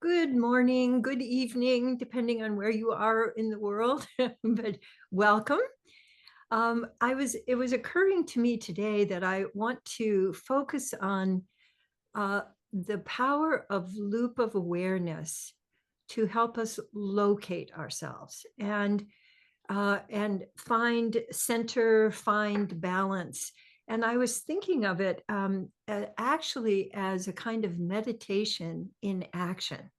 Good morning, good evening, depending on where you are in the world, but welcome. It was occurring to me today that I want to focus on the power of loop of awareness to help us locate ourselves and find center, find balance. And I was thinking of it actually as a kind of meditation in action.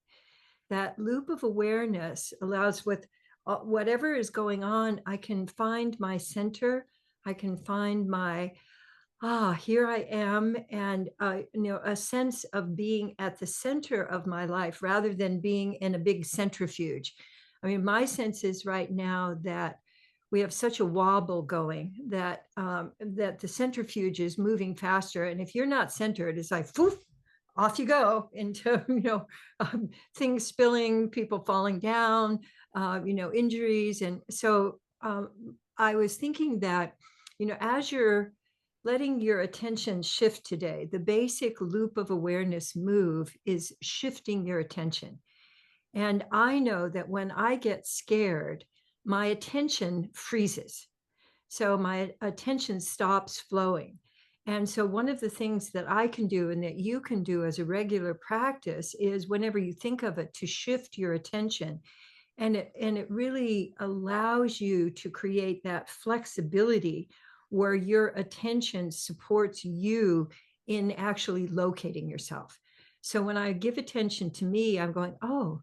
That loop of awareness allows with whatever is going on, I can find my center. I can find my, here I am. And, a sense of being at the center of my life rather than being in a big centrifuge. I mean, my sense is right now that we have such a wobble going that the centrifuge is moving faster. And if you're not centered, it's like, poof, off you go into things spilling, people falling down, injuries. And so I was thinking that, as you're letting your attention shift today, the basic loop of awareness move is shifting your attention. And I know that when I get scared, my attention freezes. So my attention stops flowing. And so one of the things that I can do and that you can do as a regular practice is whenever you think of it to shift your attention. And it really allows you to create that flexibility where your attention supports you in actually locating yourself. So when I give attention to me, I'm going, oh,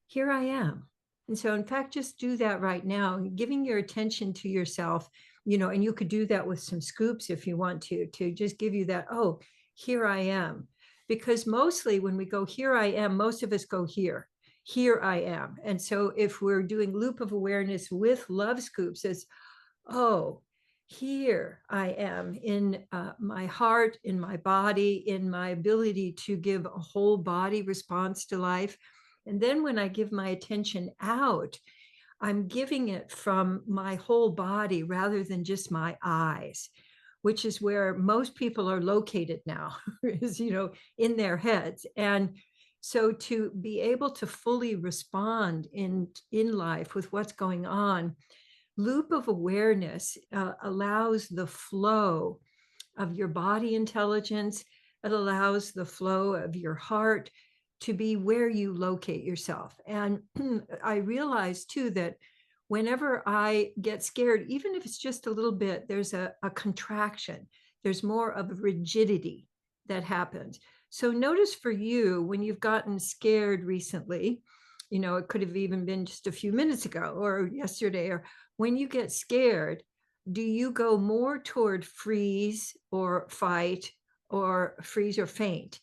here I am. And so, in fact, just do that right now, giving your attention to yourself, and you could do that with some scoops if you want to just give you that, oh, here I am. Because mostly when we go, here I am, most of us go here I am. And so if we're doing loop of awareness with love scoops, it's, oh, here I am in my heart, in my body, in my ability to give a whole body response to life. And then when I give my attention out, I'm giving it from my whole body rather than just my eyes, which is where most people are located now, is, in their heads. And so to be able to fully respond in life with what's going on, loop of awareness allows the flow of your body intelligence. It allows the flow of your heart to be where you locate yourself. And I realize too that whenever I get scared, even if it's just a little bit, there's a contraction, there's more of a rigidity that happens. So notice for you when you've gotten scared recently, it could have even been just a few minutes ago or yesterday, or when you get scared, do you go more toward freeze or fight or freeze or faint?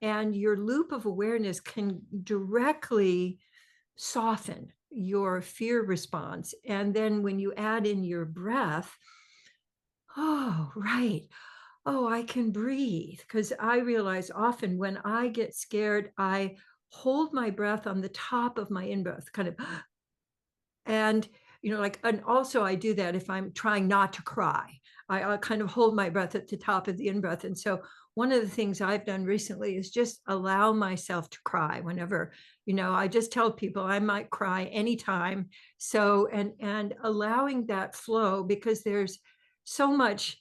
And your loop of awareness can directly soften your fear response. And then when you add in your breath, oh, right. Oh, I can breathe. Because I realize often when I get scared, I hold my breath on the top of my in breath, kind of, and and also I do that if I'm trying not to cry. I'll kind of hold my breath at the top of the in breath. And so one of the things I've done recently is just allow myself to cry whenever, I just tell people I might cry anytime. So and allowing that flow, because there's so much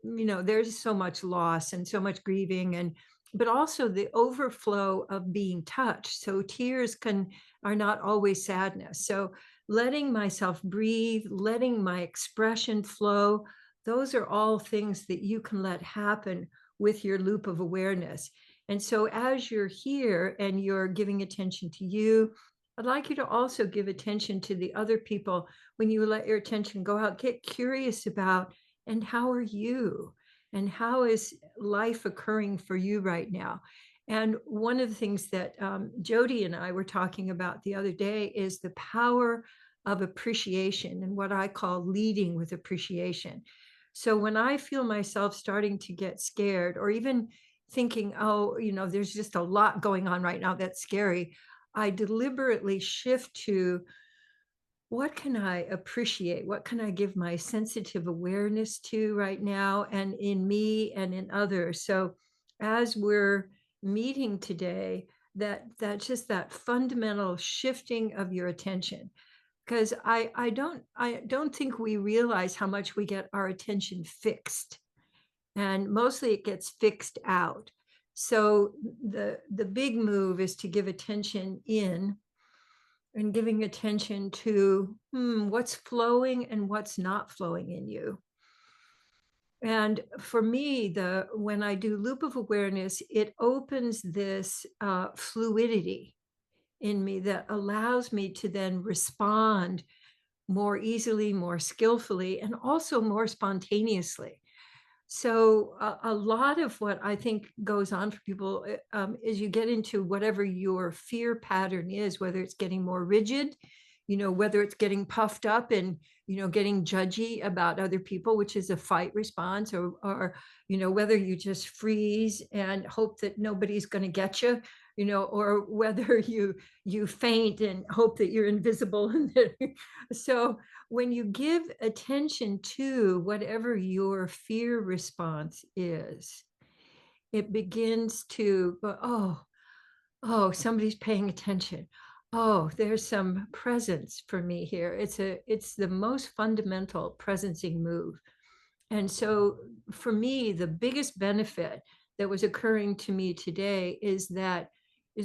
loss and so much grieving, and but also the overflow of being touched. So tears are not always sadness. So letting myself breathe, letting my expression flow, those are all things that you can let happen with your loop of awareness. And so as you're here and you're giving attention to you, I'd like you to also give attention to the other people. When you let your attention go out, get curious about, and how are you? And how is life occurring for you right now? And one of the things that Jody and I were talking about the other day is the power of appreciation and what I call leading with appreciation. So when I feel myself starting to get scared, or even thinking, oh, there's just a lot going on right now that's scary, I deliberately shift to, what can I appreciate? What can I give my sensitive awareness to right now, and in me and in others? So as we're meeting today, that just that fundamental shifting of your attention. Because I don't think we realize how much we get our attention fixed, and mostly it gets fixed out. So the big move is to give attention in, and giving attention to what's flowing and what's not flowing in you. And for me, the when I do loop of awareness, it opens this fluidity in me that allows me to then respond more easily, more skillfully, and also more spontaneously. So a lot of what I think goes on for people is you get into whatever your fear pattern is, whether it's getting more rigid, whether it's getting puffed up and, getting judgy about other people, which is a fight response, or whether you just freeze and hope that nobody's going to get you, or whether you faint and hope that you're invisible. So when you give attention to whatever your fear response is, it begins to go, oh, somebody's paying attention. Oh, there's some presence for me here. It's the most fundamental presencing move. And so for me, the biggest benefit that was occurring to me today is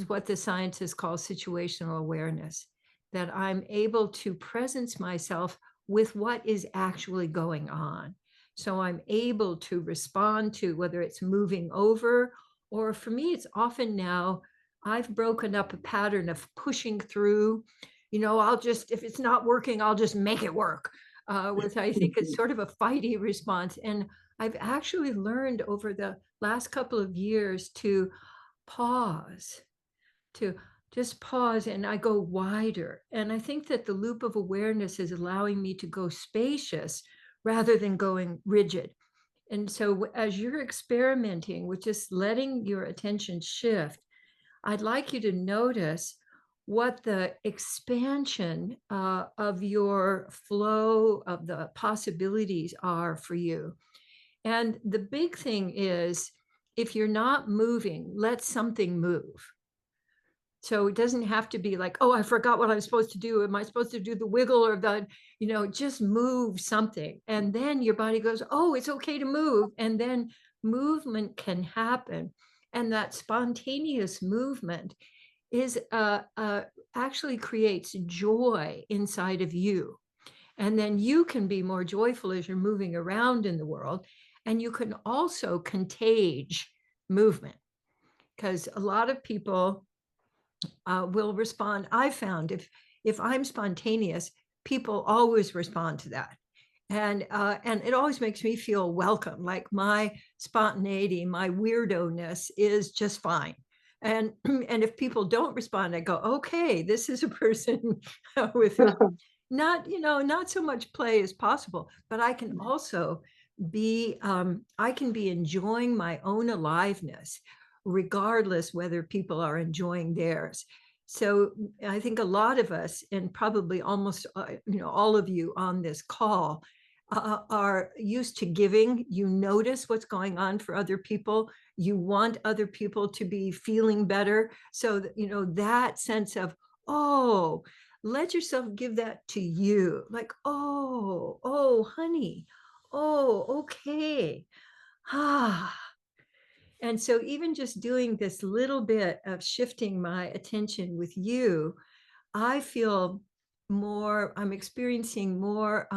what the scientists call situational awareness, that I'm able to presence myself with what is actually going on. So I'm able to respond to whether it's moving over, or for me, it's often now I've broken up a pattern of pushing through. I'll just, if it's not working, I'll just make it work, which I think is sort of a fighty response. And I've actually learned over the last couple of years to pause, to just pause, and I go wider. And I think that the loop of awareness is allowing me to go spacious rather than going rigid. And so as you're experimenting with just letting your attention shift, I'd like you to notice what the expansion of your flow of the possibilities are for you. And the big thing is, if you're not moving, let something move. So it doesn't have to be like, oh, I forgot what I'm supposed to do. Am I supposed to do the wiggle or just move something. And then your body goes, oh, it's okay to move. And then movement can happen. And that spontaneous movement is actually creates joy inside of you. And then you can be more joyful as you're moving around in the world. And you can also contage movement, because a lot of people will respond. I found if I'm spontaneous, people always respond to that. And it always makes me feel welcome, like my spontaneity, my weirdo-ness is just fine. And and if people don't respond, I go, okay, this is a person with not so much play as possible, but I can also I can be enjoying my own aliveness, regardless whether people are enjoying theirs. So I think a lot of us, and probably almost all of you on this call, are used to giving. You notice what's going on for other people. You want other people to be feeling better. So that, that sense of, oh, let yourself give that to you. Like, oh, honey. Oh, okay. Ah. And so even just doing this little bit of shifting my attention with you, I feel I'm experiencing more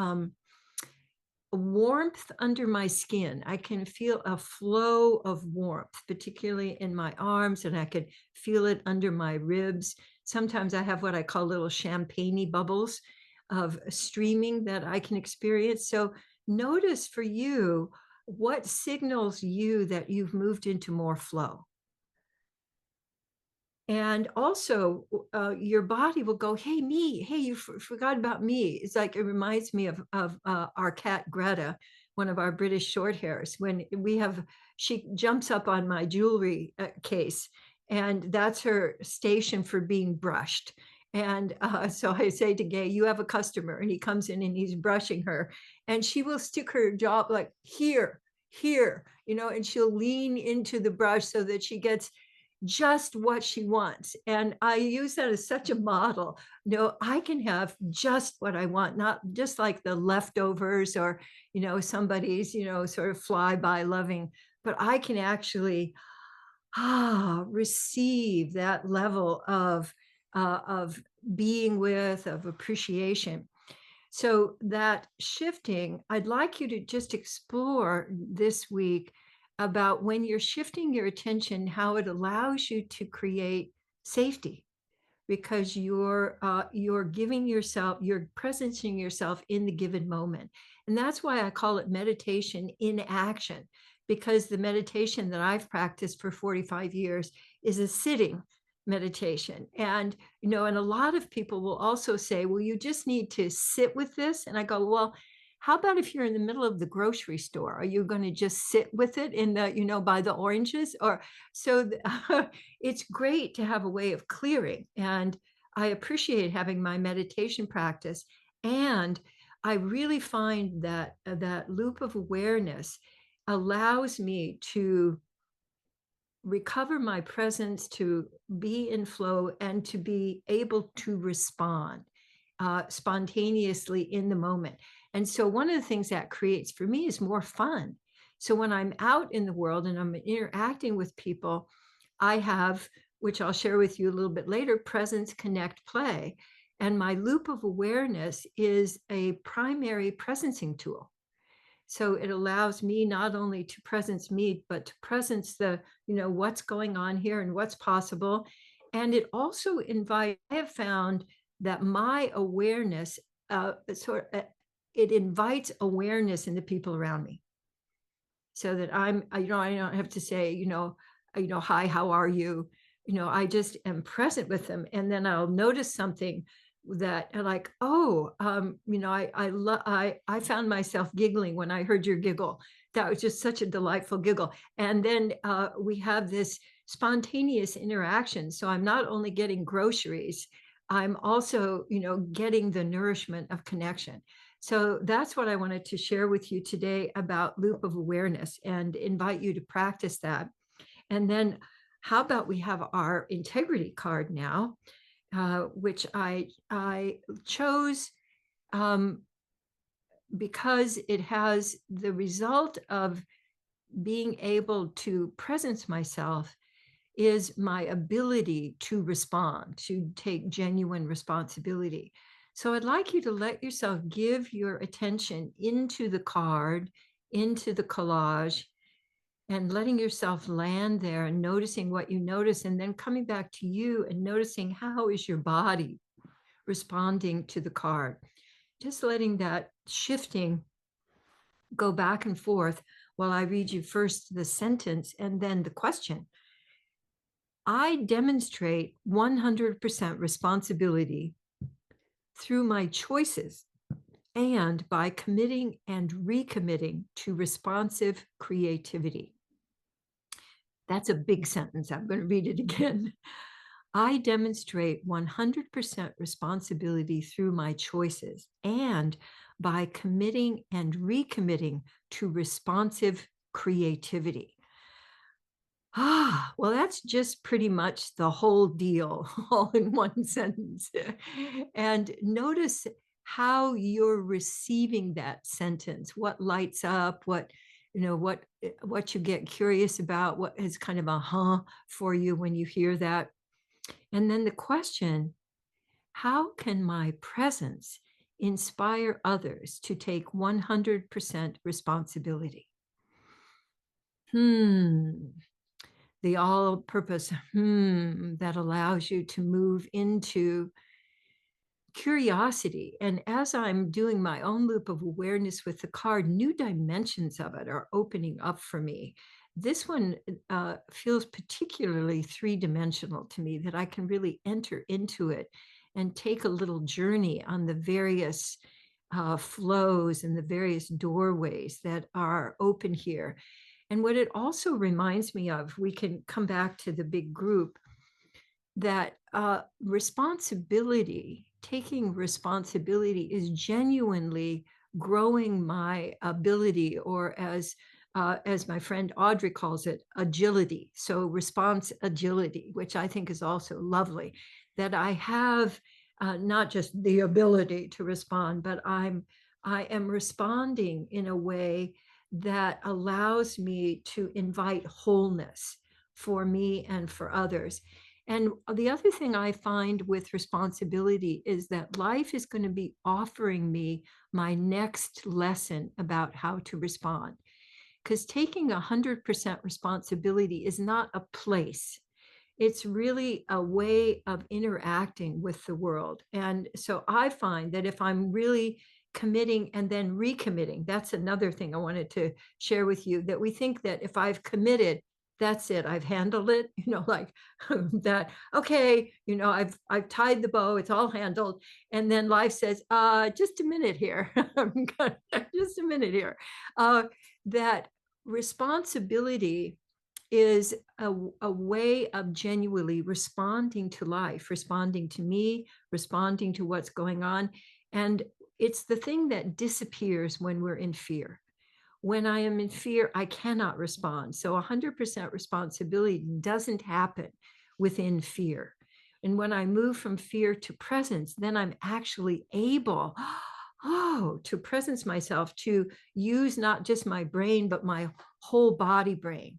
warmth under my skin. I can feel a flow of warmth, particularly in my arms, and I could feel it under my ribs. Sometimes I have what I call little champagne bubbles of streaming that I can experience. So notice for you what signals you that you've moved into more flow. And also, your body will go, hey, me, hey, you forgot about me. It's like, it reminds me of our cat Greta, one of our British short hairs. She jumps up on my jewelry case, and that's her station for being brushed. And so I say to Gay, you have a customer, and he comes in and he's brushing her, and she will stick her jaw like here, and she'll lean into the brush so that she gets just what she wants. And I use that as such a model. No, I can have just what I want, not just like the leftovers or, somebody's, sort of fly by loving, but I can actually receive that level of being with, of appreciation. So that shifting, I'd like you to just explore this week about when you're shifting your attention, how it allows you to create safety because you're giving yourself, you're presencing yourself in the given moment. And that's why I call it meditation in action, because the meditation that I've practiced for 45 years is a sitting meditation. And and a lot of people will also say, well, you just need to sit with this. And I go, well, how about if you're in the middle of the grocery store? Are you going to just sit with it in the, by the oranges? Or so it's great to have a way of clearing. And I appreciate having my meditation practice. And I really find that that loop of awareness allows me to recover my presence, to be in flow, and to be able to respond spontaneously in the moment. And so, one of the things that creates for me is more fun. So, when I'm out in the world and I'm interacting with people, I have, which I'll share with you a little bit later, presence, connect, play. And my loop of awareness is a primary presencing tool. So it allows me not only to presence me, but to presence the, what's going on here and what's possible. And it also I have found that my awareness, it invites awareness in the people around me. So that I don't have to say, hi, how are you? I just am present with them. And then I'll notice something that like, oh, I found myself giggling when I heard your giggle. That was just such a delightful giggle. And then we have this spontaneous interaction. So I'm not only getting groceries, I'm also, getting the nourishment of connection. So that's what I wanted to share with you today about loop of awareness and invite you to practice that. And then how about we have our integrity card now, which I chose because it has the result of being able to presence myself is my ability to respond, to take genuine responsibility. So I'd like you to let yourself give your attention into the card, into the collage, and letting yourself land there and noticing what you notice, and then coming back to you and noticing how is your body responding to the card. Just letting that shifting go back and forth while I read you first the sentence and then the question. I demonstrate 100% responsibility through my choices and by committing and recommitting to responsive creativity. That's a big sentence. I'm going to read it again. I demonstrate 100% responsibility through my choices and by committing and recommitting to responsive creativity. Well, that's just pretty much the whole deal, all in one sentence. And notice how you're receiving that sentence, what lights up, what you get curious about, what is kind of a for you when you hear that. And then the question, how can my presence inspire others to take 100% responsibility? The all-purpose that allows you to move into curiosity. And as I'm doing my own loop of awareness with the card, new dimensions of it are opening up for me. This one feels particularly three-dimensional to me, that I can really enter into it and take a little journey on the various flows and the various doorways that are open here. And what it also reminds me of, we can come back to the big group, that responsibility, taking responsibility is genuinely growing my ability, or as as my friend Audrey calls it, agility. So response agility, which I think is also lovely, that I have not just the ability to respond, but I am responding in a way that allows me to invite wholeness for me and for others. And the other thing I find with responsibility is that life is going to be offering me my next lesson about how to respond. Because taking 100% responsibility is not a place. It's really a way of interacting with the world. And so I find that if I'm really committing and then recommitting, that's another thing I wanted to share with you, that we think that if I've committed, that's it, I've handled it, like that, okay, I've tied the bow, it's all handled. And then life says, just a minute here. Just a minute here. That responsibility is a way of genuinely responding to life, responding to me, responding to what's going on. And it's the thing that disappears when we're in fear. When I am in fear, I cannot respond. So 100% responsibility doesn't happen within fear. And when I move from fear to presence, then I'm actually able, to presence myself, to use not just my brain, but my whole body brain.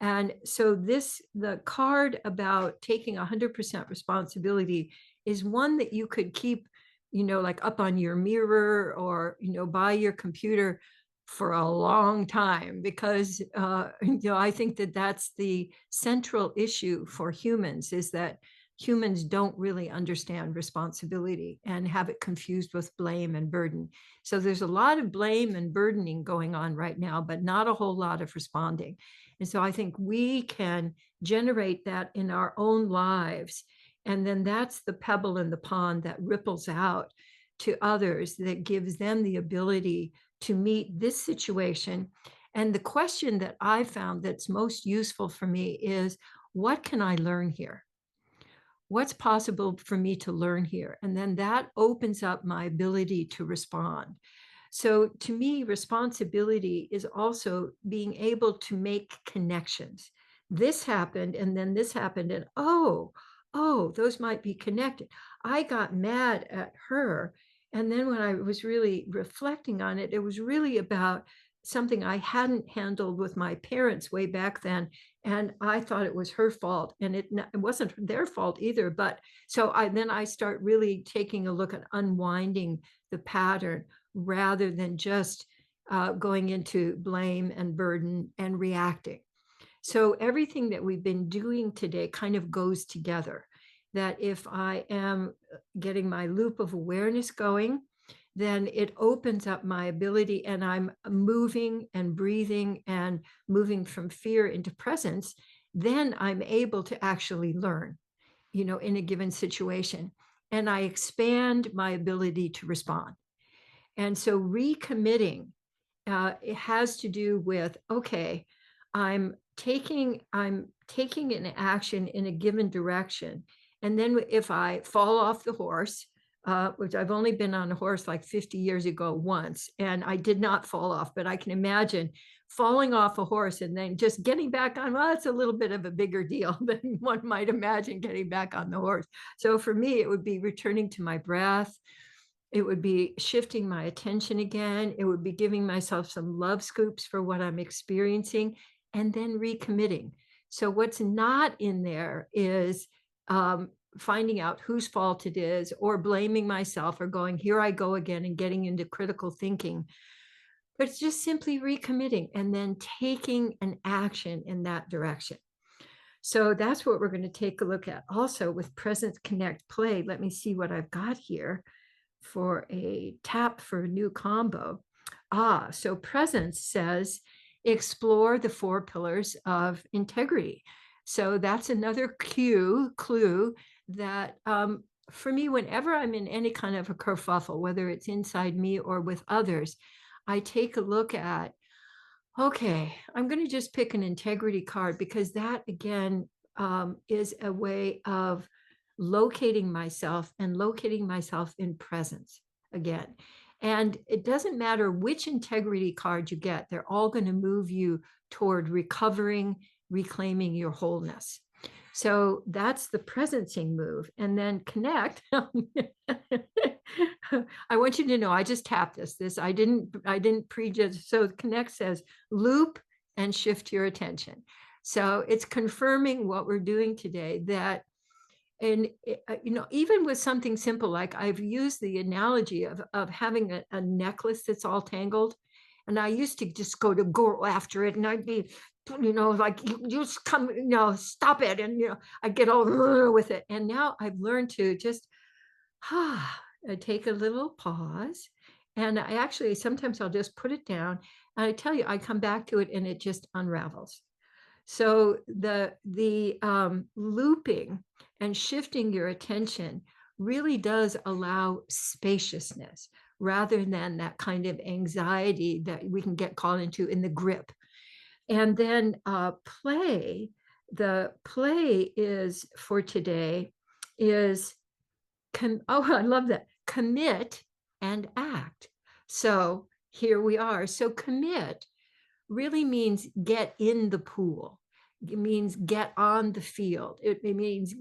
And so the card about taking 100% responsibility is one that you could keep, like up on your mirror or, by your computer for a long time, because, I think that that's the central issue for humans, is that humans don't really understand responsibility and have it confused with blame and burden. So there's a lot of blame and burdening going on right now, but not a whole lot of responding. And so I think we can generate that in our own lives. And then that's the pebble in the pond that ripples out to others, that gives them the ability to meet this situation. And the question that I found that's most useful for me is, what can I learn here? What's possible for me to learn here? And then that opens up my ability to respond. So to me, responsibility is also being able to make connections. This happened, and then this happened, and those might be connected. I got mad at her. And then when I was really reflecting on it, it was really about something I hadn't handled with my parents way back then. And I thought it was her fault, and it wasn't their fault either. But so I start really taking a look at unwinding the pattern, rather than just going into blame and burden and reacting. So everything that we've been doing today kind of goes together. That if I am getting my loop of awareness going, then it opens up my ability, and I'm moving and breathing and moving from fear into presence. Then I'm able to actually learn, in a given situation. And I expand my ability to respond. And so recommitting, it has to do with, okay, I'm taking an action in a given direction. And then if I fall off the horse, which I've only been on a horse like 50 years ago once, and I did not fall off, but I can imagine falling off a horse and then just getting back on. Well, it's a little bit of a bigger deal than one might imagine getting back on the horse. So for me, it would be returning to my breath. It would be shifting my attention again. It would be giving myself some love scoops for what I'm experiencing, and then recommitting. So what's not in there is finding out whose fault it is, or blaming myself, or going, here I go again, and getting into critical thinking. But it's just simply recommitting and then taking an action in that direction. So that's what we're going to take a look at. Also with Presence Connect Play, let me see what I've got here for a tap for a new combo. So presence says, explore the 4 pillars of integrity. So that's another clue that for me, whenever I'm in any kind of a kerfuffle, whether it's inside me or with others, I take a look at, okay, I'm going to just pick an integrity card, because that again is a way of locating myself and locating myself in presence again. And it doesn't matter which integrity card you get, they're all going to move you toward recovering, reclaiming your wholeness. So that's the presencing move. And then connect. I want you to know I just tapped this. I didn't prejudge. So connect says loop and shift your attention. So it's confirming what we're doing today, that and even with something simple, like I've used the analogy of having a necklace that's all tangled, and I used to just go after it, and I'd be, like, you just come, stop it, and I get all with it. And now I've learned to just take a little pause, and I actually sometimes I'll just put it down, and I tell you, I come back to it, and it just unravels. So the looping and shifting your attention really does allow spaciousness rather than that kind of anxiety that we can get caught into in the grip. And then the play is for today is oh, I love that. Commit and act. So here we are. So commit really means get in the pool. It means get on the field. It means,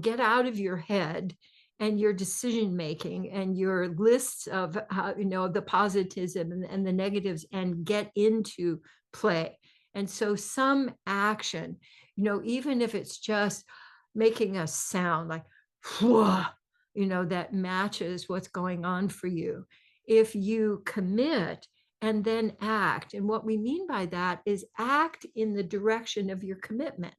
get out of your head and your decision making and your lists of how, the positivism and the negatives, and get into play. And so some action, even if it's just making a sound like, whoa, that matches what's going on for you. If you commit and then act. And what we mean by that is act in the direction of your commitment.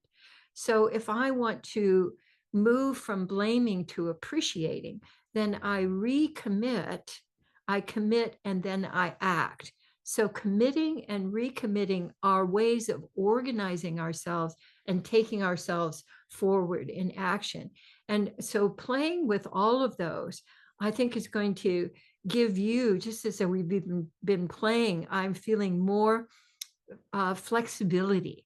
So if I want to move from blaming to appreciating, then I recommit, I commit, and then I act. So committing and recommitting are ways of organizing ourselves and taking ourselves forward in action. And so playing with all of those, I think, is going to give you, just as we've been playing, I'm feeling more flexibility.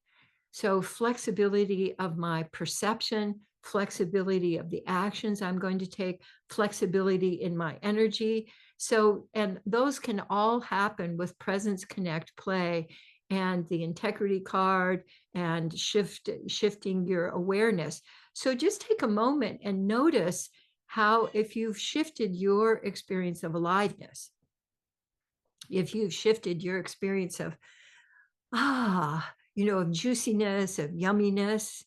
So flexibility of my perception, flexibility of the actions I'm going to take, flexibility in my energy. So, and those can all happen with Presence Connect play and the integrity card and shifting your awareness. So just take a moment and notice how, if you've shifted your experience of aliveness, if you've shifted your experience of, of juiciness, of yumminess.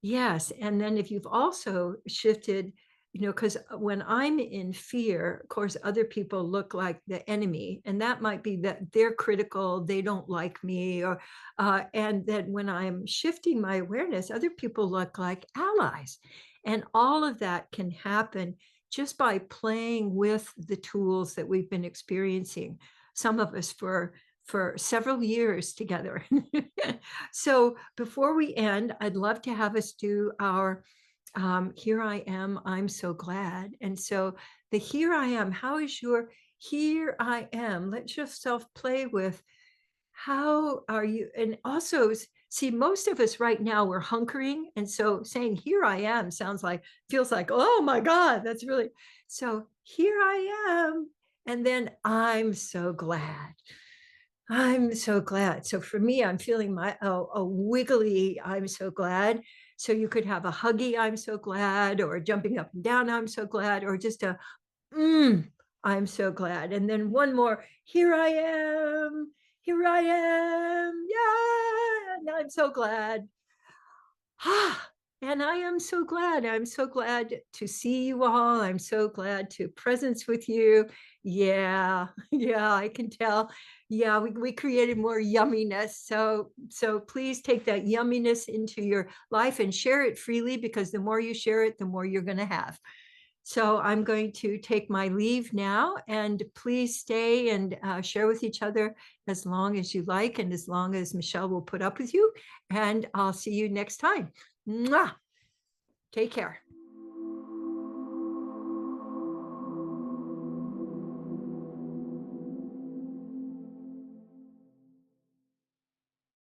Yes. And then if you've also shifted, because when I'm in fear, of course, other people look like the enemy, and that might be that they're critical, they don't like me, or, and then when I'm shifting my awareness, other people look like allies. And all of that can happen just by playing with the tools that we've been experiencing, some of us for several years together. So before we end, I'd love to have us do our here I am, I'm so glad. And so the here I am, how is your here I am? Let yourself play with how are you? And also, see, most of us right now, we're hunkering. And so saying here I am feels like, oh my God, that's really, so here I am. And then I'm so glad. I'm so glad. So for me, I'm feeling a wiggly, I'm so glad. So you could have a huggy, I'm so glad, or jumping up and down, I'm so glad, or just a, I'm so glad. And then one more, here I am, yeah, and I'm so glad. And I am so glad. I'm so glad to see you all. I'm so glad to presence with you. Yeah, yeah, I can tell. Yeah, we created more yumminess. So please take that yumminess into your life and share it freely, because the more you share it, the more you're going to have. So I'm going to take my leave now, and please stay and share with each other as long as you like, and as long as Michelle will put up with you. And I'll see you next time. Mwah! Take care.